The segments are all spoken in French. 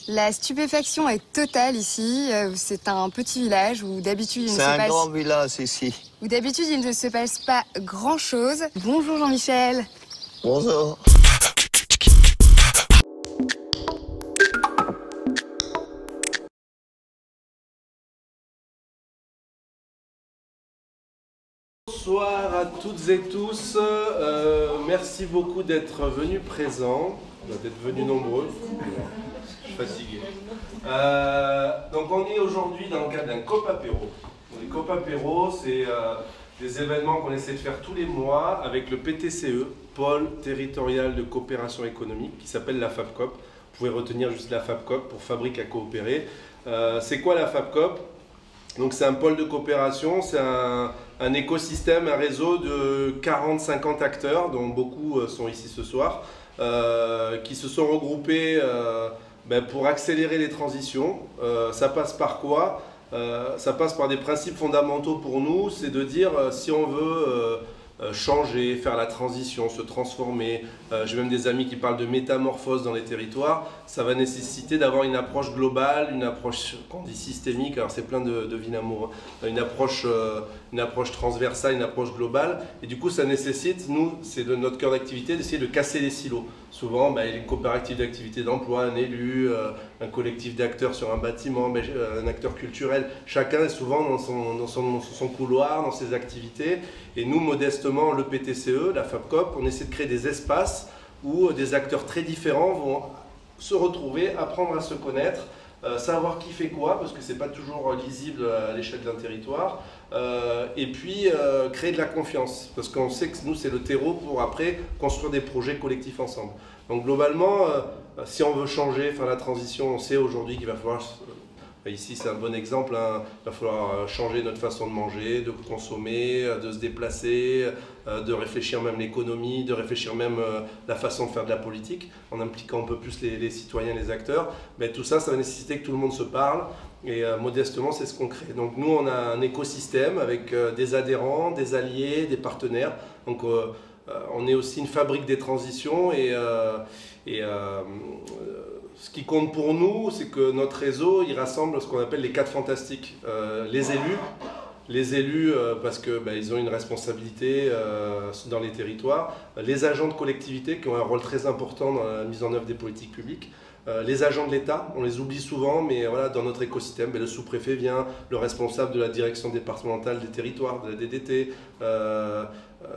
La stupéfaction est totale ici. C'est un petit village où d'habitude il ne se passe... C'est un grand village ici. Où d'habitude il ne se passe pas grand-chose. Bonjour Jean-Michel. Bonjour. Bonsoir à toutes et tous. Merci beaucoup d'être venus présents, d'être venus nombreux. Je suis fatigué. Donc on est aujourd'hui dans le cadre d'un COP Apéro. Les COP Apéro, c'est des événements qu'on essaie de faire tous les mois avec le PTCE, Pôle Territorial de Coopération Économique, qui s'appelle la FABCOP. Vous pouvez retenir juste la FABCOP pour Fabrique à coopérer. C'est quoi la FABCOP? Donc c'est un pôle de coopération, c'est un écosystème, un réseau de 40-50 acteurs, dont beaucoup sont ici ce soir, qui se sont regroupés pour accélérer les transitions. Ça passe par quoi? Ça passe par des principes fondamentaux pour nous, c'est de dire si on veut changer, faire la transition, se transformer. J'ai même des amis qui parlent de métamorphose dans les territoires. Ça va nécessiter d'avoir une approche globale, une approche qu'on dit systémique, alors c'est plein de vies d'amour, une approche transversale, une approche globale. Et du coup, ça nécessite, nous, c'est de notre cœur d'activité, d'essayer de casser les silos. Souvent, il y a une coopérative d'activité d'emploi, un élu, un collectif d'acteurs sur un bâtiment, un acteur culturel. Chacun est souvent dans son couloir, dans ses activités. Et nous, modestement, le PTCE, la FABCOP, on essaie de créer des espaces où des acteurs très différents vont se retrouver, apprendre à se connaître, savoir qui fait quoi, parce que c'est pas toujours lisible à l'échelle d'un territoire, et puis créer de la confiance, parce qu'on sait que nous c'est le terreau pour après construire des projets collectifs ensemble. Donc globalement, si on veut changer, faire la transition, on sait aujourd'hui qu'il va falloir... Ici, c'est un bon exemple, hein. Il va falloir changer notre façon de manger, de consommer, de se déplacer, de réfléchir même l'économie, de réfléchir même la façon de faire de la politique, en impliquant un peu plus les citoyens, les acteurs. Mais tout ça, ça va nécessiter que tout le monde se parle. Et modestement, c'est ce qu'on crée. Donc nous, on a un écosystème avec des adhérents, des alliés, des partenaires. Donc on est aussi une fabrique des transitions ce qui compte pour nous, c'est que notre réseau, il rassemble ce qu'on appelle les 4 fantastiques. Les élus parce qu'ils ont une responsabilité dans les territoires, les agents de collectivité qui ont un rôle très important dans la mise en œuvre des politiques publiques, les agents de l'État, on les oublie souvent, mais voilà, dans notre écosystème, le sous-préfet vient, le responsable de la direction départementale des territoires, de la DDT,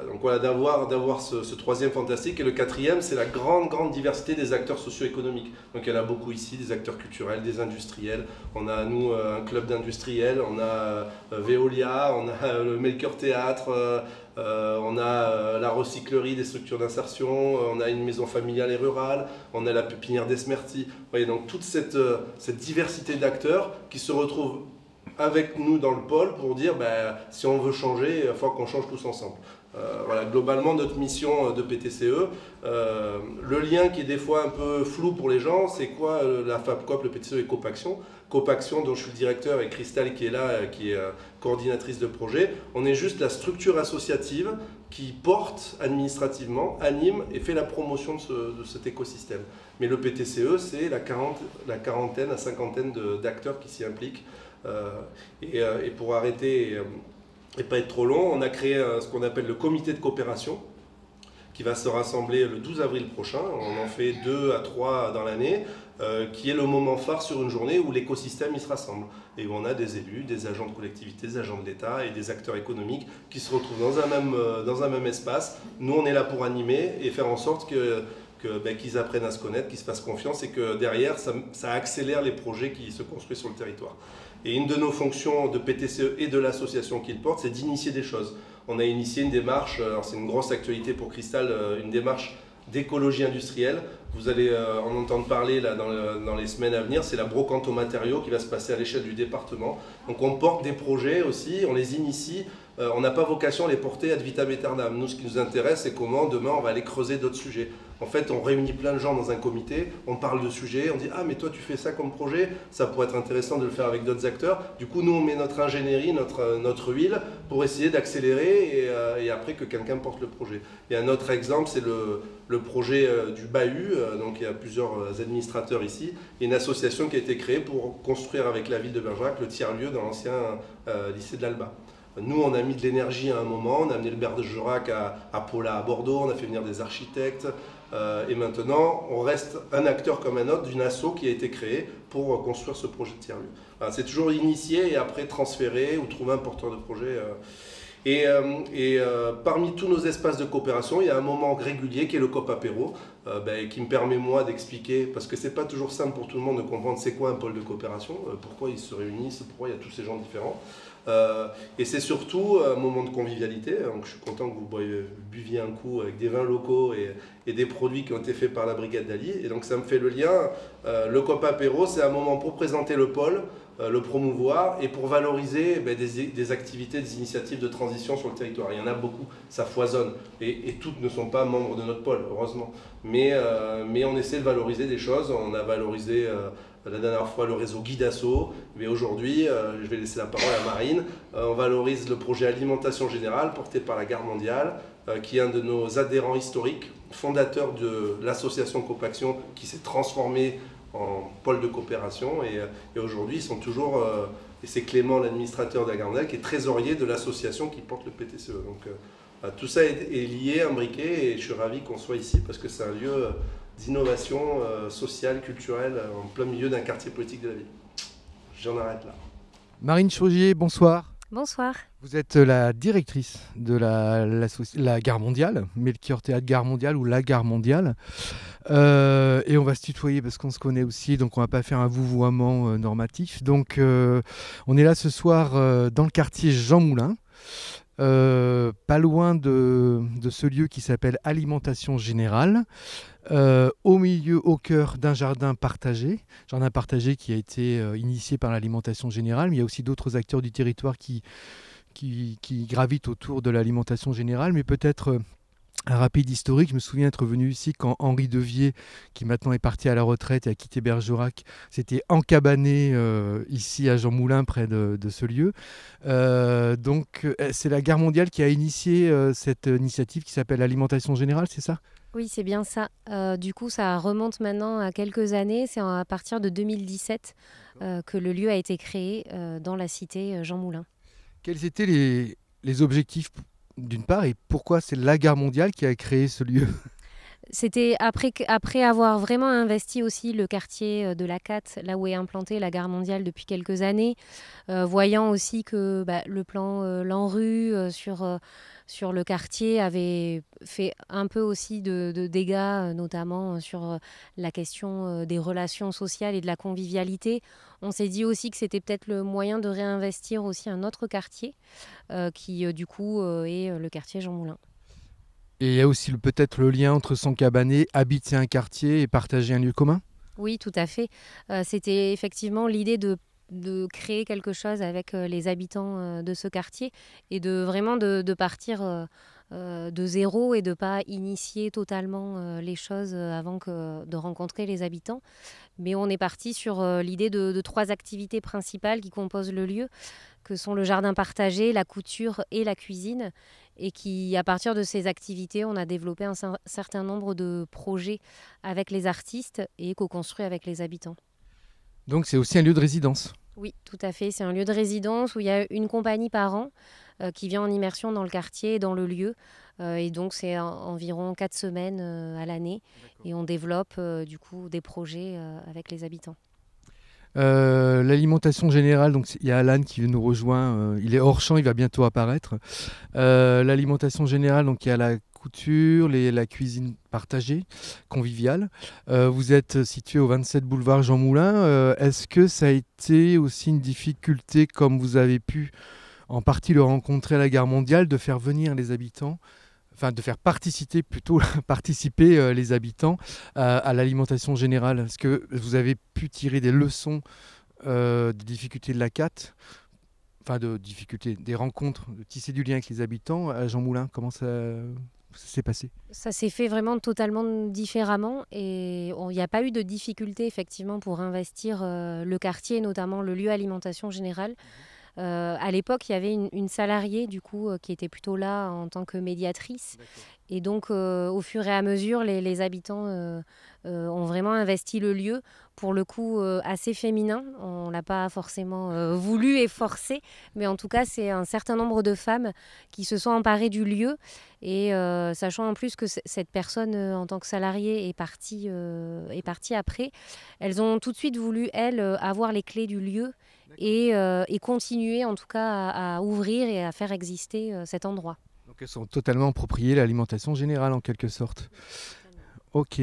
donc voilà, d'avoir ce 3e fantastique. Et le 4e, c'est la grande diversité des acteurs socio-économiques. Donc il y en a beaucoup ici, des acteurs culturels, des industriels. On a, nous, un club d'industriels, on a Veolia, on a le Melchior Théâtre, on a la recyclerie des structures d'insertion, on a une maison familiale et rurale, on a la pépinière d'Esmerty. Vous voyez, donc toute cette diversité d'acteurs qui se retrouvent avec nous dans le pôle pour dire si on veut changer, il faut qu'on change tous ensemble. Voilà, globalement, notre mission de PTCE, le lien qui est des fois un peu flou pour les gens, c'est quoi la FABCOP, le PTCE et COPAction. COPAction, dont je suis le directeur, et Christelle qui est là, qui est coordinatrice de projet. On est juste la structure associative qui porte administrativement, anime et fait la promotion de cet écosystème. Mais le PTCE, c'est la quarantaine à cinquantaine d'acteurs qui s'y impliquent. Et pour arrêter et pas être trop long, on a créé ce qu'on appelle le comité de coopération qui va se rassembler le 12 avril prochain. On en fait 2 à 3 dans l'année, qui est le moment phare sur une journée où l'écosystème il se rassemble. Et où on a des élus, des agents de collectivité, des agents de l'État et des acteurs économiques qui se retrouvent dans un même espace. Nous, on est là pour animer et faire en sorte qu'ils apprennent à se connaître, qu'ils se fassent confiance et que derrière, ça accélère les projets qui se construisent sur le territoire. Et une de nos fonctions de PTCE et de l'association qu'il porte, c'est d'initier des choses. On a initié une démarche, alors c'est une grosse actualité pour Cristal, une démarche d'écologie industrielle. Vous allez en entendre parler là, dans les semaines à venir, c'est la brocante aux matériaux qui va se passer à l'échelle du département. Donc on porte des projets aussi, on les initie, on n'a pas vocation à les porter ad vitam aeternam. Nous, ce qui nous intéresse, c'est comment demain on va aller creuser d'autres sujets. En fait, on réunit plein de gens dans un comité, on parle de sujets, on dit ah mais toi tu fais ça comme projet, ça pourrait être intéressant de le faire avec d'autres acteurs. Du coup, nous on met notre ingénierie, notre huile pour essayer d'accélérer et après que quelqu'un porte le projet. Et un autre exemple, c'est le projet du Bahut. Donc il y a plusieurs administrateurs ici. Il y a une association qui a été créée pour construire avec la ville de Bergerac le tiers-lieu dans l'ancien lycée de l'Alba. Nous, on a mis de l'énergie à un moment, on a amené le Bergerac à Paula à Bordeaux, on a fait venir des architectes, et maintenant, on reste un acteur comme un autre d'une asso qui a été créée pour construire ce projet de tiers-lieu. Voilà, c'est toujours initié et après transféré ou trouver un porteur de projet. Parmi tous nos espaces de coopération, il y a un moment régulier qui est le COP Apéro, qui me permet moi d'expliquer, parce que c'est pas toujours simple pour tout le monde de comprendre c'est quoi un pôle de coopération, pourquoi ils se réunissent, pourquoi il y a tous ces gens différents. Et c'est surtout un moment de convivialité. Donc je suis content que vous buviez un coup avec des vins locaux et des produits qui ont été faits par la Brigade d'Ali. Et donc ça me fait le lien. Le COP Apéro, c'est un moment pour présenter le pôle, le promouvoir et pour valoriser des activités, des initiatives de transition sur le territoire. Il y en a beaucoup, ça foisonne. Et toutes ne sont pas membres de notre pôle, heureusement. Mais on essaie de valoriser des choses. On a valorisé la dernière fois le réseau Guidasso. Mais aujourd'hui, je vais laisser la parole à Marine. On valorise le projet Alimentation Générale porté par la Garde mondiale, qui est un de nos adhérents historiques, fondateur de l'association Copaction qui s'est transformée en pôle de coopération et aujourd'hui ils sont toujours, et c'est Clément l'administrateur de la Garde mondiale qui est trésorier de l'association qui porte le PTCE. Donc tout ça est lié, imbriqué et je suis ravi qu'on soit ici parce que c'est un lieu d'innovation sociale, culturelle en plein milieu d'un quartier politique de la ville. J'en arrête là. Marine Chaugier, bonsoir. Bonsoir. Vous êtes la directrice de la Gare mondiale, Melchior Théâtre Gare mondiale ou la Gare mondiale. Et on va se tutoyer parce qu'on se connaît aussi, donc on ne va pas faire un vouvoiement normatif. Donc on est là ce soir dans le quartier Jean Moulin, pas loin de ce lieu qui s'appelle Alimentation Générale. Au milieu, au cœur d'un jardin partagé qui a été initié par l'Alimentation Générale, mais il y a aussi d'autres acteurs du territoire qui gravitent autour de l'Alimentation Générale, mais peut-être un rapide historique. Je me souviens être venu ici quand Henri Devier, qui maintenant est parti à la retraite et a quitté Bergerac, s'était encabané ici à Jean Moulin, près de ce lieu. Donc c'est la Gare mondiale qui a initié cette initiative qui s'appelle l'Alimentation Générale, c'est ça ? Oui, c'est bien ça. Du coup, ça remonte maintenant à quelques années. C'est à partir de 2017 que le lieu a été créé dans la cité Jean Moulin. Quels étaient les objectifs d'une part et pourquoi c'est la Gare mondiale qui a créé ce lieu ? C'était après avoir vraiment investi aussi le quartier de la Catte, là où est implantée la Gare mondiale depuis quelques années, voyant aussi que le plan Lanru sur le quartier avait fait un peu aussi de dégâts, notamment sur la question des relations sociales et de la convivialité. On s'est dit aussi que c'était peut-être le moyen de réinvestir aussi un autre quartier qui du coup est le quartier Jean Moulin. Et il y a aussi peut-être le lien entre s'encabaner, habiter un quartier et partager un lieu commun ? Oui, tout à fait. C'était effectivement l'idée de créer quelque chose avec les habitants de ce quartier et vraiment de partir de zéro et de ne pas initier totalement les choses avant de rencontrer les habitants. Mais on est parti sur l'idée de 3 activités principales qui composent le lieu, que sont le jardin partagé, la couture et la cuisine. Et à partir de ces activités, on a développé un certain nombre de projets avec les artistes et co-construits avec les habitants. Donc c'est aussi un lieu de résidence ? Oui, tout à fait. C'est un lieu de résidence où il y a une compagnie par an qui vient en immersion dans le quartier et dans le lieu. Et donc c'est environ 4 semaines à l'année. Et on développe du coup des projets avec les habitants. L'Alimentation Générale, donc il y a Alan qui nous rejoint, il est hors champ, il va bientôt apparaître. L'Alimentation Générale, donc il y a la couture, la cuisine partagée, conviviale. Vous êtes situé au 27 boulevard Jean Moulin. Est-ce que ça a été aussi une difficulté, comme vous avez pu en partie le rencontrer à la Gare mondiale, de faire venir les habitants, enfin de faire participer les habitants à l'Alimentation Générale? Est-ce que vous avez pu tirer des leçons des difficultés de la CAT, enfin de difficultés, des rencontres, de tisser du lien avec les habitants à Jean Moulin? Comment ça ça s'est passé? Ça s'est fait vraiment totalement différemment et il n'y a pas eu de difficulté effectivement pour investir le quartier, notamment le lieu alimentation générale. À l'époque, il y avait une salariée du coup qui était plutôt là en tant que médiatrice. Et donc, au fur et à mesure, les habitants ont vraiment investi le lieu, pour le coup assez féminin. On ne l'a pas forcément voulu et forcé, mais en tout cas, c'est un certain nombre de femmes qui se sont emparées du lieu. Et sachant en plus que cette personne, en tant que salariée, est partie après, elles ont tout de suite voulu, elles, avoir les clés du lieu et continuer en tout cas à ouvrir et à faire exister cet endroit. Donc elles sont totalement appropriées l'alimentation générale en quelque sorte. Ok.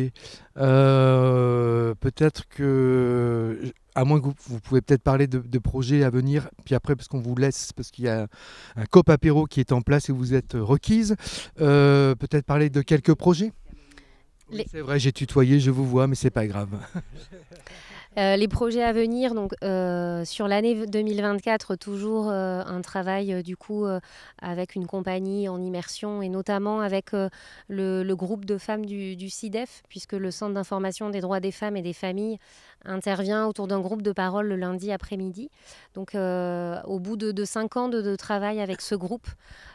Peut-être que, à moins que vous pouvez peut-être parler de projets à venir, puis après parce qu'on vous laisse, parce qu'il y a un COP apéro qui est en place et vous êtes requise, peut-être parler de quelques projets. Oui, c'est vrai, j'ai tutoyé, je vous vois, mais c'est pas grave. Les projets à venir, donc sur l'année 2024, toujours un travail du coup avec une compagnie en immersion et notamment avec le groupe de femmes du CIDEF, puisque le Centre d'information des droits des femmes et des familles intervient autour d'un groupe de parole le lundi après-midi. Donc au bout de 5 ans de travail avec ce groupe,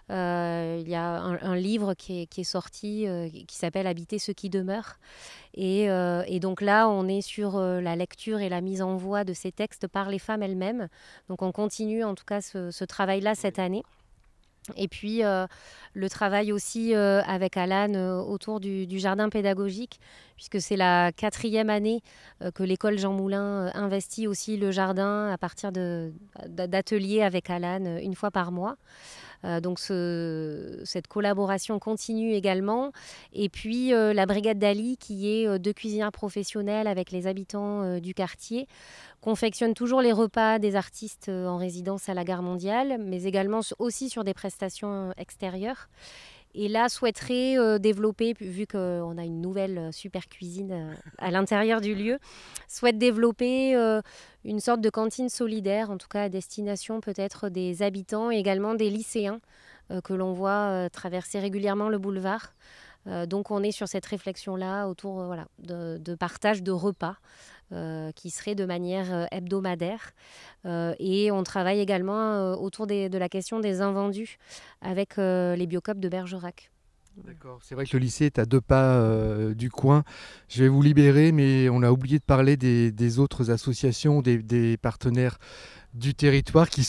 il y a un livre qui est sorti qui s'appelle « Habiter ce qui demeure ». Et donc là, on est sur la lecture et la mise en voix de ces textes par les femmes elles-mêmes. Donc on continue en tout cas ce travail-là cette année. Et puis le travail aussi avec Alan autour du jardin pédagogique, puisque c'est la 4e année que l'école Jean Moulin investit aussi le jardin à partir d'ateliers avec Alan une fois par mois. Donc cette collaboration continue également. Et puis la Brigade d'Ali, qui est 2 cuisinières professionnelles avec les habitants du quartier, confectionne toujours les repas des artistes en résidence à la Gare Mondiale, mais également aussi sur des prestations extérieures. Et là, souhaiterait développer, vu qu'on a une nouvelle super cuisine à l'intérieur du lieu, souhaite développer une sorte de cantine solidaire, en tout cas à destination peut-être des habitants et également des lycéens que l'on voit traverser régulièrement le boulevard. Donc on est sur cette réflexion-là autour de partage de repas qui serait de manière hebdomadaire. Et on travaille également autour de la question des invendus avec les Biocop de Bergerac. D'accord, c'est vrai que le lycée est à 2 pas du coin. Je vais vous libérer, mais on a oublié de parler des autres associations, des partenaires du territoire qui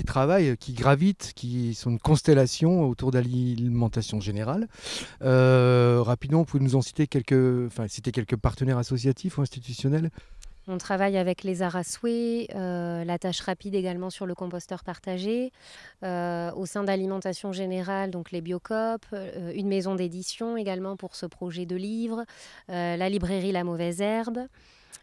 travaillent, qui gravitent, qui sont une constellation autour de l'alimentation générale. Rapidement, vous pouvez nous en citer quelques partenaires associatifs ou institutionnels? On travaille avec les Arasoué, la tâche rapide également sur le composteur partagé, au sein d'Alimentation Générale, donc les Biocop, une maison d'édition également pour ce projet de livre, la librairie La Mauvaise Herbe,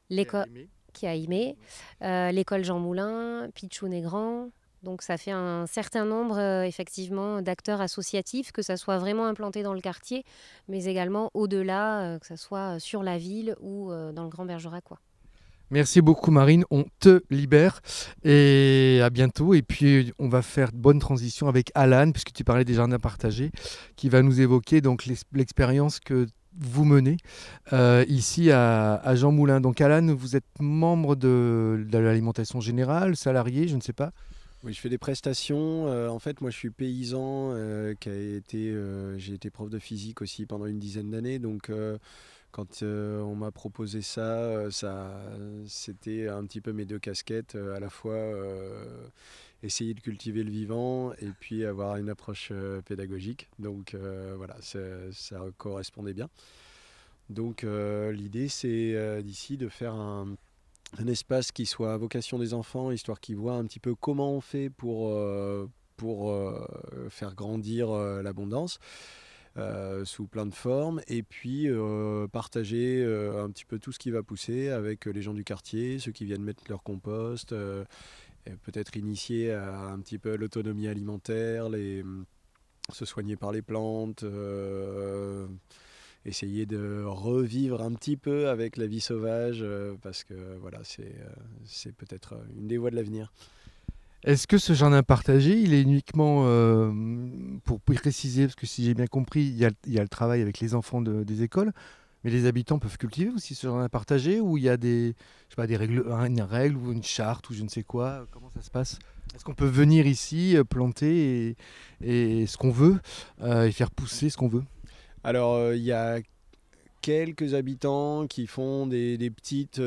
l'école qui a aimé, l'école Jean Moulin, Pichoun et Grand. Donc ça fait un certain nombre effectivement d'acteurs associatifs, que ça soit vraiment implanté dans le quartier, mais également au-delà, que ça soit sur la ville ou dans le Grand Bergerac. Merci beaucoup Marine, on te libère et à bientôt. Et puis on va faire de bonne transition avec Alan, puisque tu parlais des jardins partagés, qui va nous évoquer donc l'expérience que vous menez ici à Jean Moulin. Donc Alan, vous êtes membre de l'alimentation générale, salarié, je ne sais pas. Oui, je fais des prestations. En fait, moi, je suis paysan, j'ai été prof de physique aussi pendant une dizaine d'années. Donc, quand on m'a proposé ça, c'était un petit peu mes 2 casquettes, à la fois essayer de cultiver le vivant et puis avoir une approche pédagogique. Donc voilà, ça correspondait bien. Donc l'idée, c'est d'ici de faire un espace qui soit à vocation des enfants, histoire qu'ils voient un petit peu comment on fait pour faire grandir l'abondance. Sous plein de formes, et puis partager un petit peu tout ce qui va pousser avec les gens du quartier, ceux qui viennent mettre leur compost, et peut-être initier à un petit peu l'autonomie alimentaire, se soigner par les plantes, essayer de revivre un petit peu avec la vie sauvage, parce que voilà, c'est peut-être une des voies de l'avenir. Est-ce que ce jardin partagé, il est uniquement, pour préciser, parce que si j'ai bien compris, il y a le travail avec les enfants des écoles, mais les habitants peuvent cultiver aussi ce jardin partagé, ou il y a des, je sais pas, une règle ou une charte ou je ne sais quoi, comment ça se passe? Est-ce qu'on peut venir ici, planter et ce qu'on veut, et faire pousser ce qu'on veut? Alors, il y a quelques habitants qui font des petites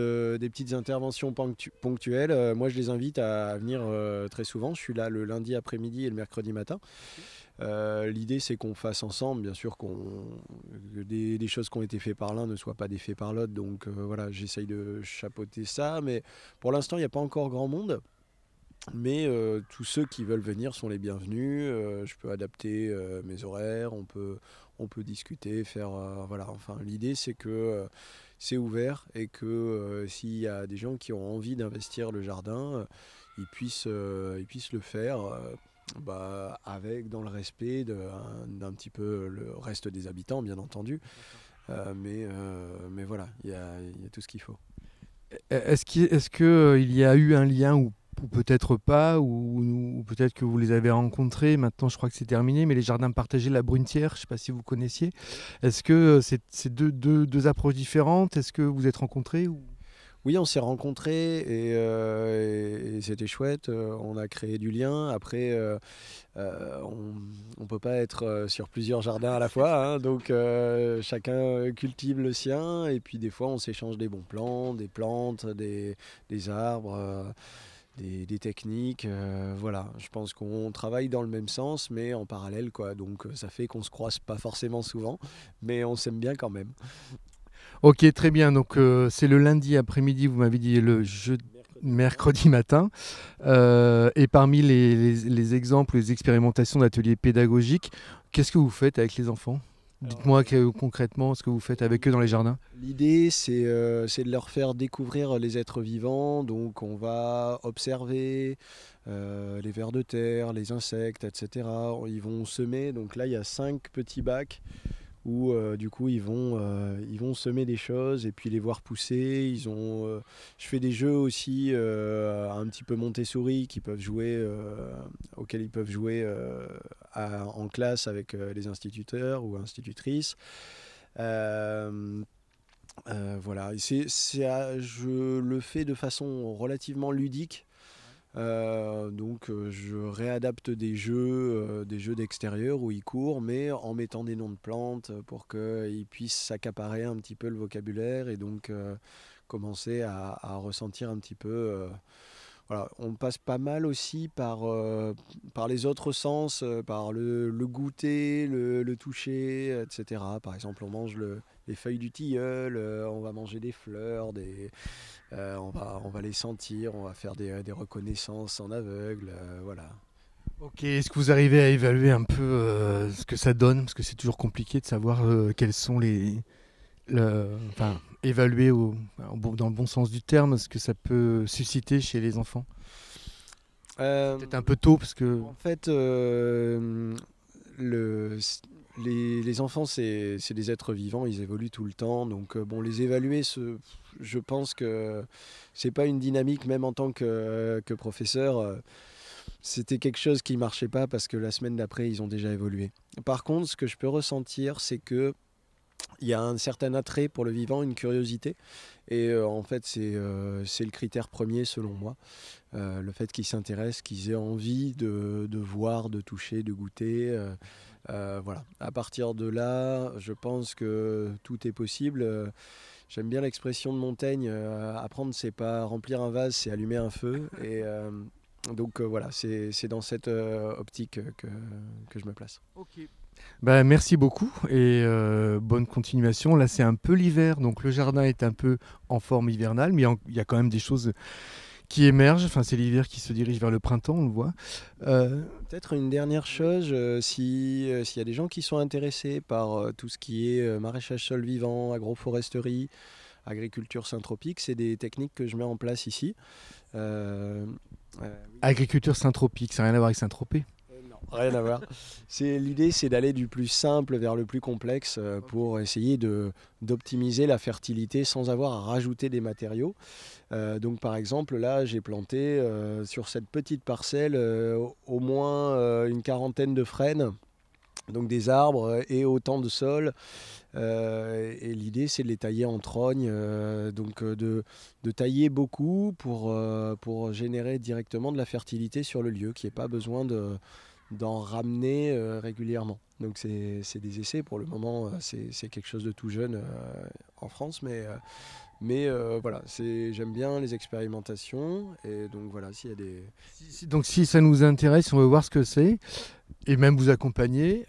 interventions ponctuelles. Moi, je les invite à venir très souvent. Je suis là le lundi après-midi et le mercredi matin. L'idée, c'est qu'on fasse ensemble, bien sûr, que des choses qui ont été faites par l'un ne soient pas des faits par l'autre. Donc voilà, j'essaye de chapeauter ça. Mais pour l'instant, il n'y a pas encore grand monde. Mais tous ceux qui veulent venir sont les bienvenus. Je peux adapter mes horaires, on peut discuter, faire voilà. Enfin, l'idée c'est que c'est ouvert et que s'il y a des gens qui ont envie d'investir le jardin, ils puissent le faire. Avec dans le respect d'un petit peu le reste des habitants, bien entendu. Mais voilà, il y a tout ce qu'il faut. Est-ce que il y a eu un lien ou peut-être pas, ou peut-être que vous les avez rencontrés, maintenant je crois que c'est terminé, mais les jardins partagés de la Brunetière, je ne sais pas si vous connaissiez. Est-ce que c'est deux approches différentes? Est-ce que vous êtes rencontrés ou... Oui, on s'est rencontrés et c'était chouette. On a créé du lien. Après, on ne peut pas être sur plusieurs jardins à la fois, hein, donc chacun cultive le sien. Et puis des fois, on s'échange des bons plans, des plantes, des arbres. Des techniques, voilà. Je pense qu'on travaille dans le même sens, mais en parallèle, quoi. Donc ça fait qu'on se croise pas forcément souvent, mais on s'aime bien quand même. Ok, très bien. Donc c'est le lundi après-midi, vous m'avez dit mercredi matin. Et parmi les exemples, les expérimentations d'ateliers pédagogiques, qu'est-ce que vous faites avec les enfants? Dites-moi concrètement ce que vous faites avec eux dans les jardins. L'idée, c'est de leur faire découvrir les êtres vivants. Donc, on va observer les vers de terre, les insectes, etc. Ils vont semer. Donc là, il y a 5 petits bacs où du coup ils vont semer des choses et puis les voir pousser. Je fais des jeux aussi un petit peu Montessori auxquels ils peuvent jouer en classe avec les instituteurs ou institutrices. Voilà, je le fais de façon relativement ludique. Donc je réadapte des jeux d'extérieur où ils courent, mais en mettant des noms de plantes pour qu'ils puissent s'accaparer un petit peu le vocabulaire et donc commencer à ressentir un petit peu. Voilà, on passe pas mal aussi par les autres sens, par le goûter, le toucher, etc. Par exemple, on mange les feuilles du tilleul, on va manger des fleurs, on va les sentir, on va faire des reconnaissances en aveugle, voilà. Ok, est-ce que vous arrivez à évaluer un peu ce que ça donne? Parce que c'est toujours compliqué de savoir quels sont enfin, évaluer dans le bon sens du terme, ce que ça peut susciter chez les enfants. Peut-être un peu tôt, parce que... En fait, les enfants, c'est des êtres vivants, ils évoluent tout le temps. Donc, les évaluer, je pense que c'est pas une dynamique, même en tant que professeur. C'était quelque chose qui marchait pas parce que la semaine d'après, ils ont déjà évolué. Par contre, ce que je peux ressentir, c'est que il y a un certain attrait pour le vivant, une curiosité. Et en fait, c'est le critère premier selon moi. Le fait qu'ils s'intéressent, qu'ils aient envie de voir, de toucher, de goûter. Voilà. À partir de là, je pense que tout est possible. J'aime bien l'expression de Montaigne, apprendre, c'est pas remplir un vase, c'est allumer un feu. Et donc voilà, c'est dans cette optique que je me place. Ok. Bah, merci beaucoup et bonne continuation. Là, c'est un peu l'hiver, donc le jardin est un peu en forme hivernale, mais il y a quand même des choses qui émergent. Enfin, c'est l'hiver qui se dirige vers le printemps, on le voit. Peut-être une dernière chose, s'il y a des gens qui sont intéressés par tout ce qui est maraîchage sol vivant, agroforesterie, agriculture syntropique, c'est des techniques que je mets en place ici. Agriculture syntropique, ça n'a rien à voir avec Saint-Tropez. Non, rien à voir. L'idée, c'est d'aller du plus simple vers le plus complexe pour essayer d'optimiser la fertilité sans avoir à rajouter des matériaux. Donc par exemple, là, j'ai planté sur cette petite parcelle au moins une quarantaine de frênes, donc des arbres et autant de sol. Et l'idée, c'est de les tailler en trogne, de tailler beaucoup pour générer directement de la fertilité sur le lieu, qu'il n'y ait pas besoin d'en ramener régulièrement. Donc c'est des essais, pour le moment, c'est quelque chose de tout jeune en France, mais voilà, j'aime bien les expérimentations, et donc voilà, s'il y a des... Donc si ça nous intéresse, on veut voir ce que c'est, et même vous accompagner,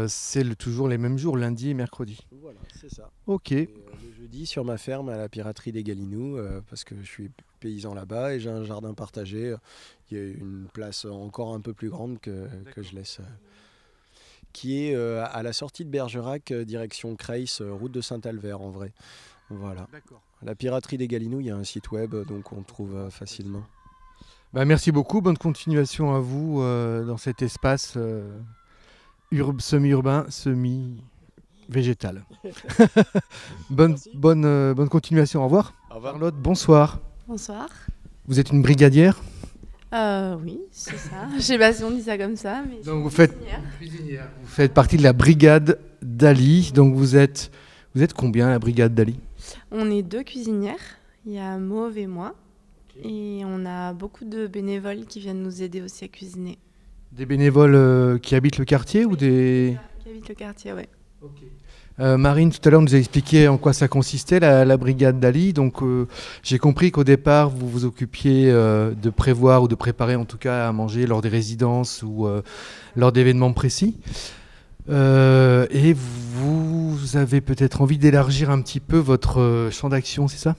c'est toujours les mêmes jours, lundi et mercredi. Voilà, c'est ça. Ok. Et, le jeudi, sur ma ferme à la piraterie des Galinoux, parce que je suis paysan là-bas et j'ai un jardin partagé. Il y a une place encore un peu plus grande que je laisse, qui est à la sortie de Bergerac, direction Creil, route de Saint-Albert en vrai. Voilà. La piraterie des Galinoux, il y a un site web, donc on trouve facilement. Bah, merci beaucoup, bonne continuation à vous dans cet espace semi-urbain, semi-végétal. bonne continuation, au revoir. Au revoir. Charlotte, bonsoir. Bonsoir. Vous êtes une brigadière? Oui, c'est ça. Je sais pas si on dit ça comme ça, mais Donc je suis cuisinière. vous faites partie de la brigade d'Ali. Donc vous êtes combien, la brigade d'Ali? On est 2 cuisinières. Il y a Mauve et moi. Et on a beaucoup de bénévoles qui viennent nous aider aussi à cuisiner. Des bénévoles qui habitent le quartier ou des... Qui habitent le quartier, oui. Marine, tout à l'heure, nous a expliqué en quoi ça consistait, la brigade d'Ali. Donc, j'ai compris qu'au départ, vous vous occupiez de prévoir ou de préparer, en tout cas, à manger lors des résidences ou lors d'événements précis. Et vous avez peut-être envie d'élargir un petit peu votre champ d'action, c'est ça?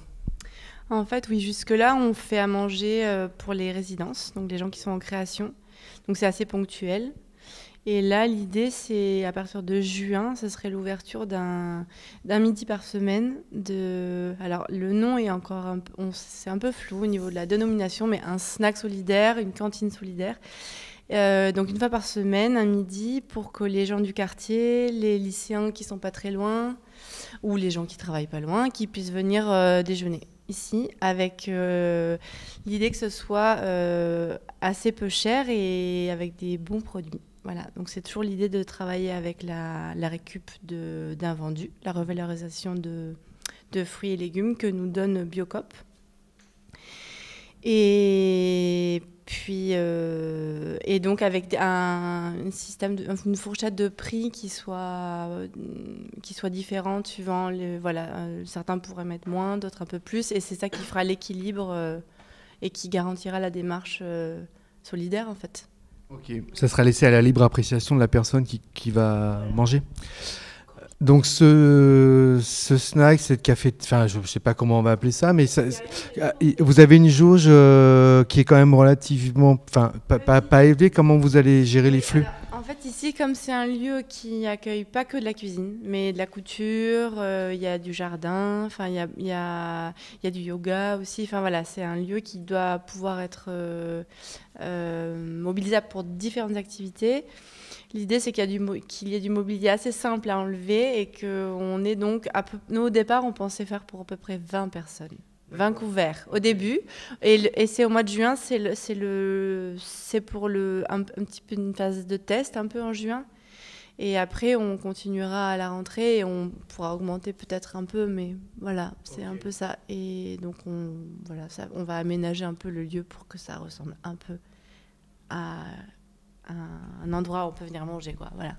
En fait, oui, jusque-là, on fait à manger pour les résidences, donc les gens qui sont en création. Donc, c'est assez ponctuel. Et là, l'idée, c'est à partir de juin, ce serait l'ouverture d'un midi par semaine. Alors, le nom est encore c'est un peu flou au niveau de la dénomination, mais un snack solidaire, une cantine solidaire. Donc, une fois par semaine, un midi, pour que les gens du quartier, les lycéens qui sont pas très loin, ou les gens qui travaillent pas loin, qui puissent venir déjeuner ici, avec l'idée que ce soit assez peu cher et avec des bons produits. Voilà, donc c'est toujours l'idée de travailler avec la récup d'invendus, la revalorisation de fruits et légumes que nous donne Biocoop. Et puis, et donc avec un système, une fourchette de prix qui soit différente suivant certains pourraient mettre moins, d'autres un peu plus, et c'est ça qui fera l'équilibre et qui garantira la démarche solidaire en fait. Ok, ça sera laissé à la libre appréciation de la personne qui va manger. Donc ce snack, cette café, enfin je ne sais pas comment on va appeler ça, mais vous avez une jauge qui est quand même relativement, enfin pas élevée. Comment vous allez gérer les flux? En fait, ici, comme c'est un lieu qui accueille pas que de la cuisine, mais de la couture, il y a du jardin, enfin il y a du yoga aussi. Enfin voilà, c'est un lieu qui doit pouvoir être mobilisable pour différentes activités. L'idée, c'est qu'il y ait du mobilier assez simple à enlever et qu'on est donc, nous au départ, on pensait faire pour à peu près 20 personnes. 20 couverts au début. Et c'est au mois de juin, c'est pour un petit peu une phase de test, un peu en juin. Et après, on continuera à la rentrée et on pourra augmenter peut-être un peu, mais voilà, c'est un peu ça. Et donc, on va aménager un peu le lieu pour que ça ressemble un peu à un endroit où on peut venir manger, quoi. Voilà.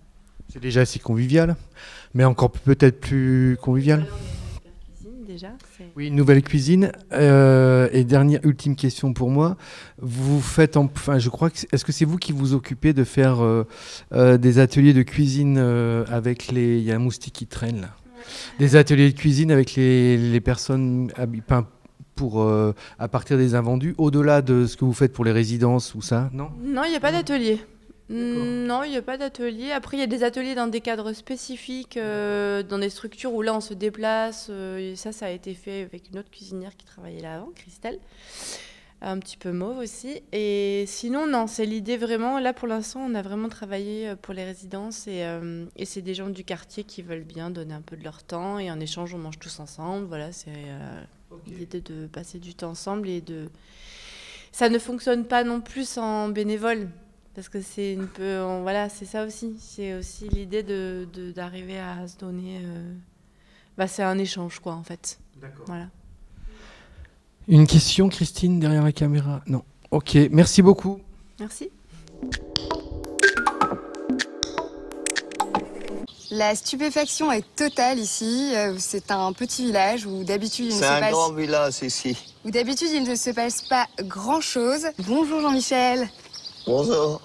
C'est déjà assez convivial, mais encore peut-être plus convivial. Voilà, on est dans la cuisine déjà. Oui, une nouvelle cuisine. Et dernière, ultime question pour moi. Vous faites, je crois que est-ce que c'est vous qui vous occupez de faire des ateliers de cuisine avec il y a un moustique qui traîne là. Ouais. Des ateliers de cuisine avec les personnes à partir des invendus, au-delà de ce que vous faites pour les résidences ou ça, non? Non, il n'y a pas d'atelier. Non, il n'y a pas d'atelier. Après, il y a des ateliers dans des cadres spécifiques, dans des structures où là, on se déplace. Et ça a été fait avec une autre cuisinière qui travaillait là avant, Christelle. un petit peu mauve aussi. Et sinon, non, c'est l'idée vraiment. Là, pour l'instant, on a vraiment travaillé pour les résidences et c'est des gens du quartier qui veulent bien donner un peu de leur temps et en échange, on mange tous ensemble. Voilà, c'est l'idée de passer du temps ensemble et de. Ça ne fonctionne pas non plus en bénévole parce que c'est un peu, voilà, c'est ça aussi. C'est aussi l'idée d'arriver à se donner. C'est un échange, quoi, en fait. D'accord. Voilà. Une question, Christine, derrière la caméra? Non. Ok, merci beaucoup. Merci. La stupéfaction est totale ici. C'est un petit village où d'habitude il ne se C'est un passe... grand village ici. Où d'habitude il ne se passe pas grand-chose. Bonjour Jean-Michel. Bonjour.